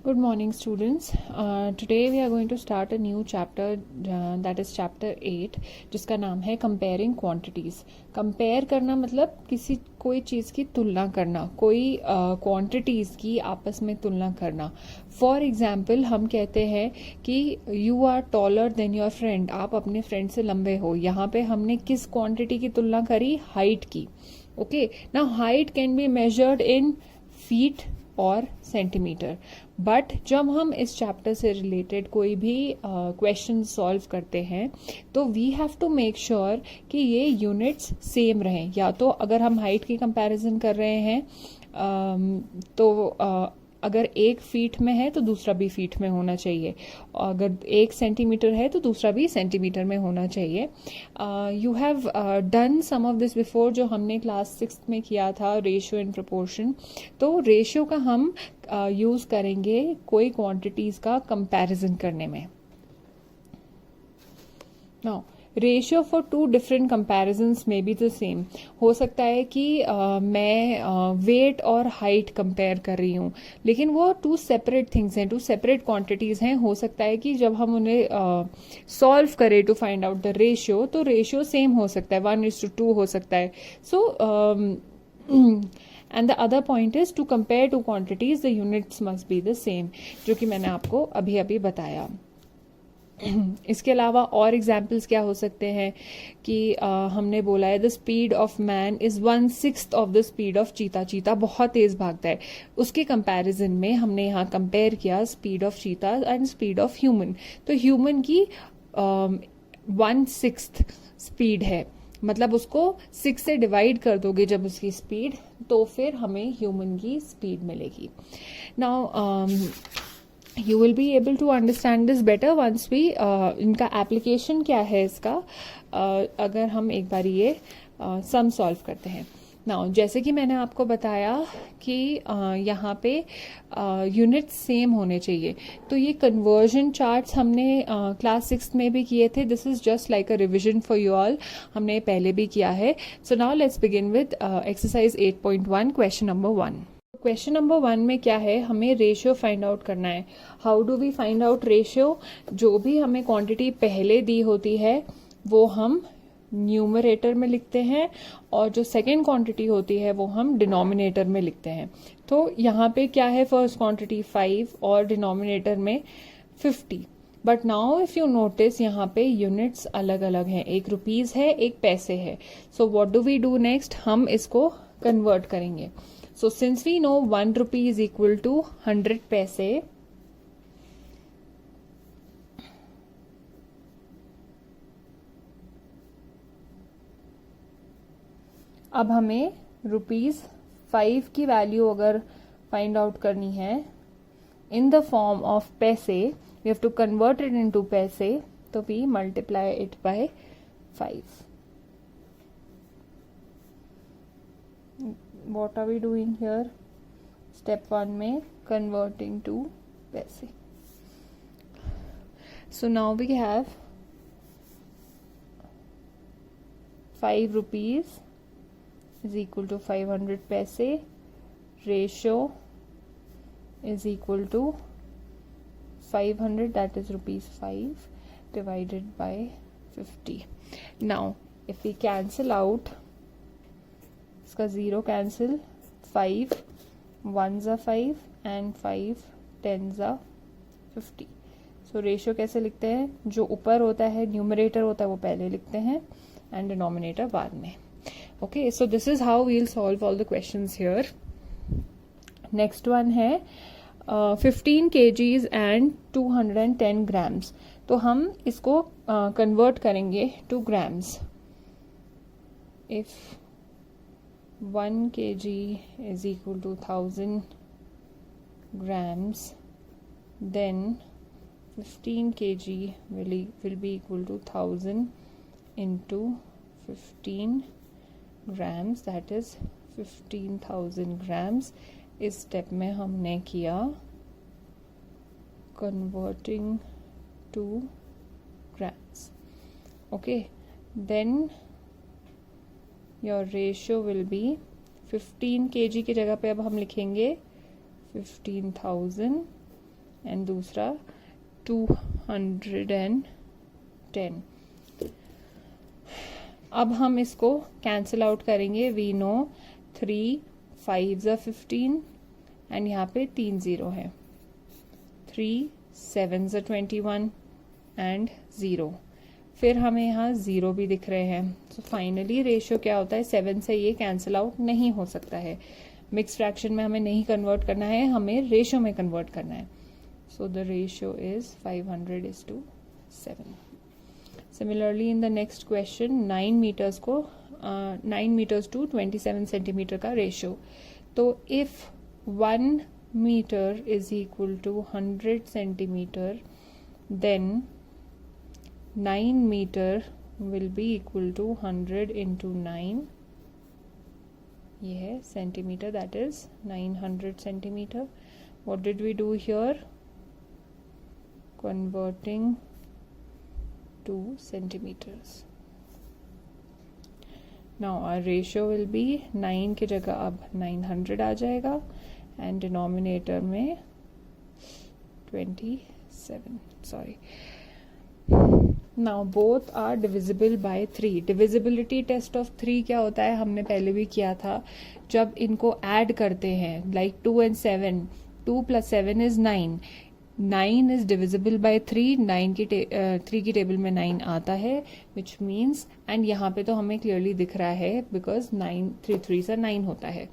Good morning, students. Today we are going to start a new chapter, that is chapter 8, जिसका नाम है comparing quantities. Compare करना मतलब कोई चीज़ की तुलना करना, कोई quantities की आपस में तुलना करना. For example, हम कहते हैं कि you are taller than your friend. आप अपने friend से लंबे हो. यहाँ पे हमने किस quantity की तुलना करी? Height की. Okay. Now height can be measured in feet और सेंटीमीटर. बट जब हम इस चैप्टर से रिलेटेड कोई भी क्वेश्चन सॉल्व करते हैं तो we have to make sure कि ये यूनिट्स सेम रहें. या तो अगर हम हाइट की कंपैरिजन कर रहे हैं तो अगर एक फीट में है तो दूसरा भी फीट में होना चाहिए. अगर एक सेंटीमीटर है तो दूसरा भी सेंटीमीटर में होना चाहिए. You have done some of this before, जो हमने क्लास 6 में किया था, रेशियो एंड प्रोपोर्शन. तो रेशियो का हम यूज़ करेंगे कोई क्वांटिटीज़ का कंपैरिजन करने में. Now ratio for two different comparisons में बी द सेम. हो सकता है कि मैं वेट और हाइट कंपेयर कर रही हूँ, लेकिन वो टू सेपरेट थिंग्स हैं, टू सेपरेट क्वांटिटीज़ हैं. हो सकता है कि जब हम उन्हें सॉल्व करें to find out the ratio, तो रेशियो सेम हो सकता है, 1:2 हो सकता है. So and the other point is to compare two quantities the units must be the same, जो कि मैंने आपको अभी अभी बताया. इसके अलावा और एग्जाम्पल्स क्या हो सकते हैं कि हमने बोला है the speed of man is 1/6 of the speed of चीता. चीता बहुत तेज भागता है. उसके कंपैरिजन में हमने यहाँ कंपेयर किया स्पीड ऑफ चीता एंड स्पीड ऑफ ह्यूमन. तो ह्यूमन की 1/6 स्पीड है, मतलब उसको 6 से डिवाइड कर दोगे जब उसकी स्पीड, तो फिर हमें ह्यूमन की स्पीड मिलेगी. Now you will be able to understand this better once we इनका एप्लीकेशन क्या है इसका, अगर हम एक बार ये सम सॉल्व करते हैं. नाउ जैसे कि मैंने आपको बताया कि यहाँ पे यूनिट्स सेम होने चाहिए. तो ये कन्वर्जन चार्ट्स हमने क्लास 6 में भी किए थे. This is just like a revision for you all. हमने पहले भी किया है. So now let's begin with exercise 8.1 question number 1. Question number 1 में क्या है, हमें रेशियो फाइंड आउट करना है. How do we find out ratio? जो भी हमें क्वांटिटी पहले दी होती है वो हम न्यूमरेटर में लिखते हैं, और जो सेकेंड क्वांटिटी होती है वो हम डिनोमिनेटर में लिखते हैं. तो यहाँ पे क्या है, फर्स्ट क्वांटिटी 5 और डिनोमिनेटर में 50. But now if you notice यहाँ पे यूनिट्स अलग अलग हैं. एक रुपीज है, एक पैसे है. So what do we do next? हम इसको कन्वर्ट करेंगे. So since we know 1 rupee is equal to 100 पैसे, अब हमें ₹5 की वैल्यू अगर फाइंड आउट करनी है in the form of paise, we have to convert it into paise. तो we multiply it by 5. What are we doing here? Step 1 में converting to पैसे. So now we have 5 rupees is equal to 500 पैसे. Ratio is equal to 500, that is ₹5 divided by 50. Now if we cancel out, इसका 0 cancel, 5 1s are 5 and 5 10s are 50. So ratio कैसे लिखते हैं? जो ऊपर होता है, न्यूमरेटर होता है, वो पहले लिखते हैं एंड डिनोमिनेटर बाद में. Okay, so this is how we will solve all the questions here. Next one है 15 kgs एंड 210 grams. तो हम इसको कन्वर्ट करेंगे two grams. If 1 kg is equal to 1000 grams, then 15 kg will be equal to 1000 into 15 grams, that is 15,000 grams. इस step में हमने किया converting to grams. Okay, then your ratio will be 15 kg की जगह पे अब हम लिखेंगे 15,000 एंड दूसरा 210. अब हम इसको कैंसिल आउट करेंगे. वी नो 3 5 15 एंड यहाँ पे 3 0 है. 3 7 21 एंड 0. फिर हमें यहाँ 0 भी दिख रहे हैं. सो फाइनली रेशियो क्या होता है, 7 से ये कैंसिल आउट नहीं हो सकता है. मिक्स फ्रैक्शन में हमें नहीं कन्वर्ट करना है, हमें रेशियो में कन्वर्ट करना है. So the ratio is 500:7. Similarly in the next question 9 metres to 27 centimetre का रेशियो. तो if 1 meter is equal to 100 centimeter, then 9 meter will be equal to 100 into 9. ये है centimeter, that is 900 centimeter. What did we do here? Converting to centimeters. Now our ratio will be 9 की जगह अब 900 आ जाएगा and denominator में 27. Sorry. Now both are divisible by 3. Divisibility test of 3 क्या होता है, हमने पहले भी किया था. जब इनको ऐड करते हैं like 2 and 7, 2 plus 7 is 9. 9 is divisible by 3. 3 की टेबल में 9 आता है, which means, and यहाँ पे तो हमें clearly दिख रहा है because 9 3 3 से 9 होता है.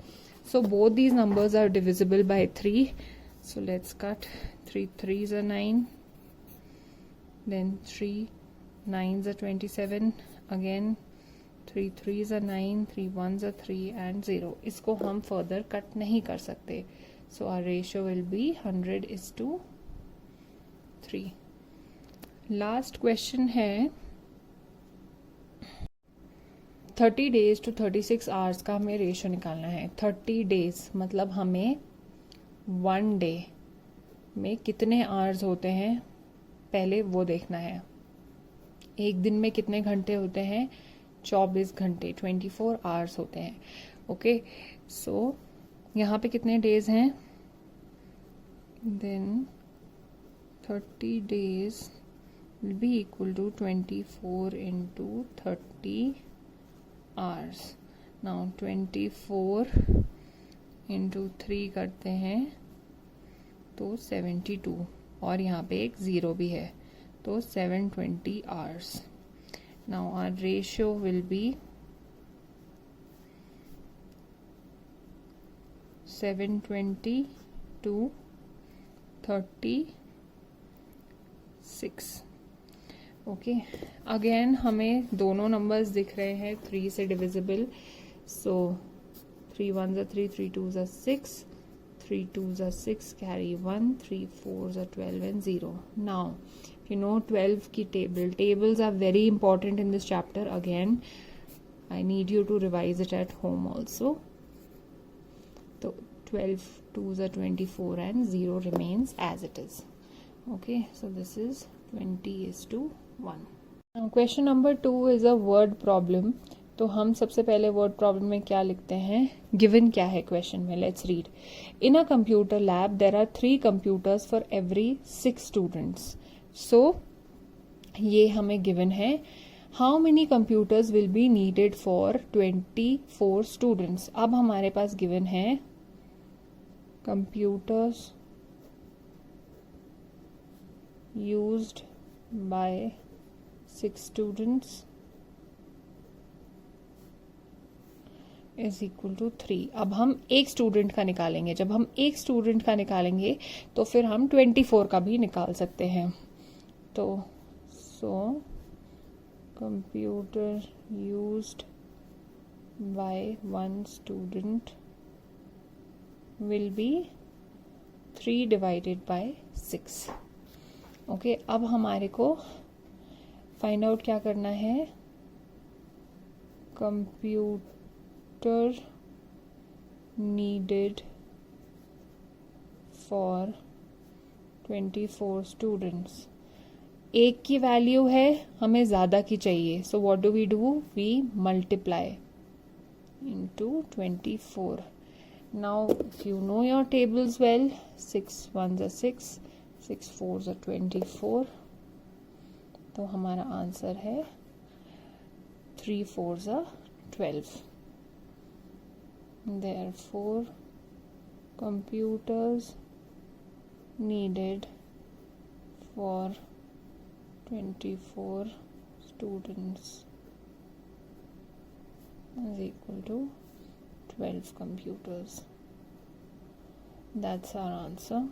So both these numbers are divisible by 3. So let's cut. 3 3s are 9. Then 3 9s are 27. Again 3 3s are 9. 3 1s are 3 and 0. इसको हम further cut नहीं कर सकते. So our ratio will be 100:3. Last question है 30 days to 36 hours का हमें ratio निकालना है. 30 days मतलब हमें 1 डे में कितने आवर्स होते हैं पहले वो देखना है. एक दिन में कितने घंटे होते हैं, 24 घंटे, 24 आवर्स होते हैं. ओके, सो यहाँ पे कितने डेज हैं, then 30 days will be equal to 24 into 30 hours. Now 24 into 3 करते हैं तो 72, और यहाँ पे एक 0 भी है तो 720 hours. Now our ratio will be 720 to 36. Okay, again हमें दोनों नंबर्स दिख रहे हैं 3 से divisible. So 3 1s are 3, 3 2s are 6, 3 2s are 6, carry 1, 3 4s are 12 and 0. Now you know 12 की tables are very important in this chapter. Again I need you to revise it at home also. So 12 2s are 24 and 0 remains as it is. Okay, so this is 20:1. Now question number 2 is a word problem. तो हम सबसे पहले word problem में क्या लिखते हैं, given क्या है क्वेश्चन में. Let's read. In a computer lab there are 3 computers for every 6 students. So ये हमें गिवन है. How many computers will be needed for 24 students. अब हमारे पास गिवन है computers used by 6 students is equal to 3. अब हम एक स्टूडेंट का निकालेंगे. जब हम एक स्टूडेंट का निकालेंगे तो फिर हम 24 का भी निकाल सकते हैं. तो so computer used by 1 student will be 3 divided by 6. Okay, अब हमारे को फाइंड आउट क्या करना है, कंप्यूटर needed for 24 students. एक की वैल्यू है, हमें ज़्यादा की चाहिए. So what do, we multiply into 24. Now if you know your tables well, 6 1s are 6, 6 4 24, तो हमारा आंसर है 3 4 12. Therefore, computers needed for 24 students is equal to 12 computers. That's our answer.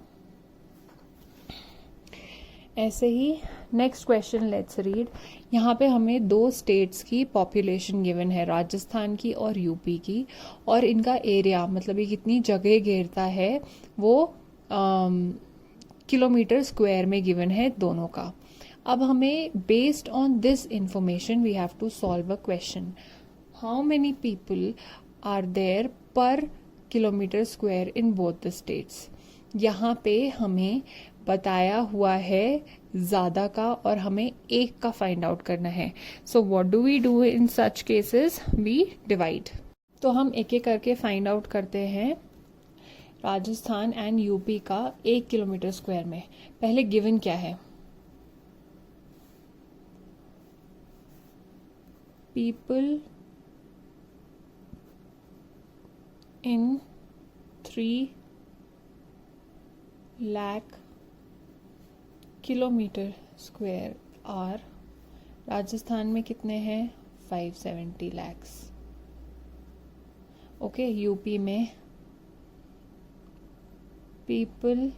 ऐसे ही नेक्स्ट क्वेश्चन लेट्स रीड. यहाँ पे हमें 2 states की population given है, राजस्थान की और यूपी की, और इनका एरिया मतलब ये कितनी जगह घेरता है वो किलोमीटर स्क्वायर में गिवन है दोनों का. अब हमें based on this information we have to solve a question. How many people are there per kilometre square in both the states. यहाँ पे हमें बताया हुआ है ज्यादा का और हमें एक का फाइंड आउट करना है. So what do we do in such cases, we divide. तो हम एक एक करके फाइंड आउट करते हैं राजस्थान एंड यूपी का 1 किलोमीटर स्क्वायर में. पहले गिवन क्या है, people in 3 lakh kilometre square are. Rajasthan में कितने हैं, 570 lakhs. ओके, यूपी में people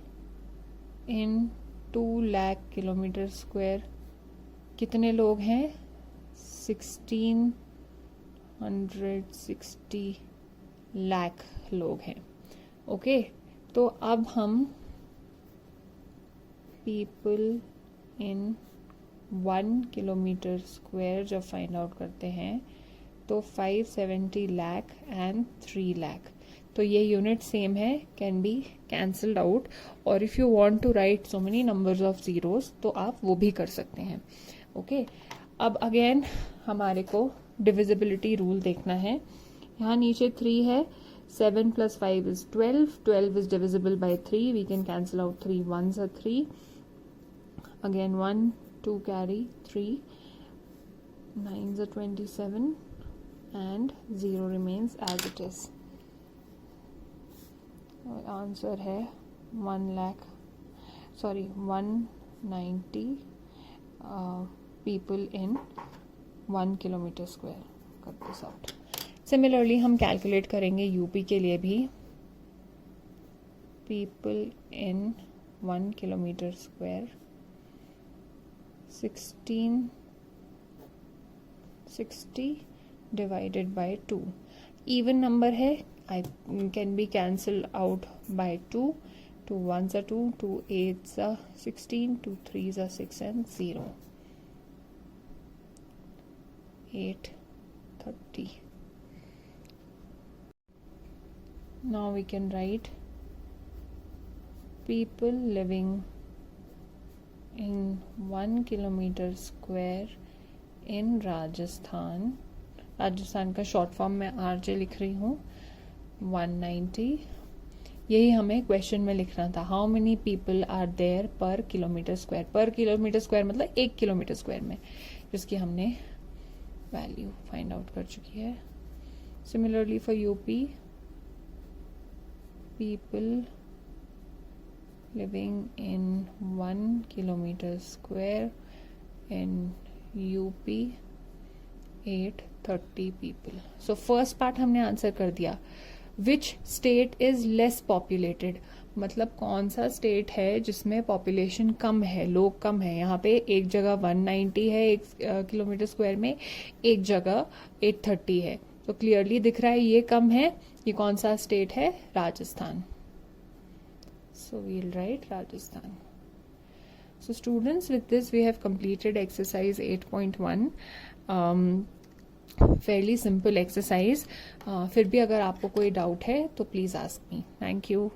in 2 lakh kilometre square कितने लोग हैं, 1660 लाख लोग हैं. ओके, तो अब हम पीपल इन 1 किलोमीटर स्क्वायर जब फाइंड आउट करते हैं तो 570 लाख एंड 3 लाख. तो ये यूनिट सेम है, कैन बी कैंसल्ड आउट. और if you want to write so many numbers of zeros तो आप वो भी कर सकते हैं. ओके, अब अगेन हमारे को डिविजिबिलिटी रूल देखना है. यहाँ नीचे 3 है, 7 + 5 is 12. 12 is divisible by 3. We can cancel out 3 1s are 3. Again 1, 2 carry 3. 9s are 27 and 0 remains as it is. Answer है 190 people in 1 kilometer square. Cut this out. Similarly हम calculate करेंगे UP के लिए भी. People in 1 kilometre square 1660 divided by 2. Even number है, I can be cancel out by 2. 2 1s are 2, 2 8s are 16, 2 3s are 6 and 0. 830. Now we can write people living in 1 kilometer square in Rajasthan. Rajasthan का short form में RJ लिख रही हूँ. 190. यही हमें question में लिखना था. How many people are there per kilometre square. Per kilometre square मतलब 1 किलोमीटर स्क्वायर में, जिसकी हमने वैल्यू फाइंड आउट कर चुकी है. Similarly for UP, people living in 1 kilometer square in UP 830 people. So first part हमने आंसर कर दिया. Which state is less populated, मतलब कौन सा स्टेट है जिसमें पॉपुलेशन कम है, लोग कम है. यहाँ पे एक जगह 190 है 1 किलोमीटर स्क्वायर में, एक जगह 830 है. तो क्लियरली दिख रहा है ये कम है. ये कौन सा स्टेट है, Rajasthan. So we'll write Rajasthan. So students, with this we have completed exercise 8.1. Fairly simple exercise. फिर भी अगर आपको कोई डाउट है तो please ask me. Thank you.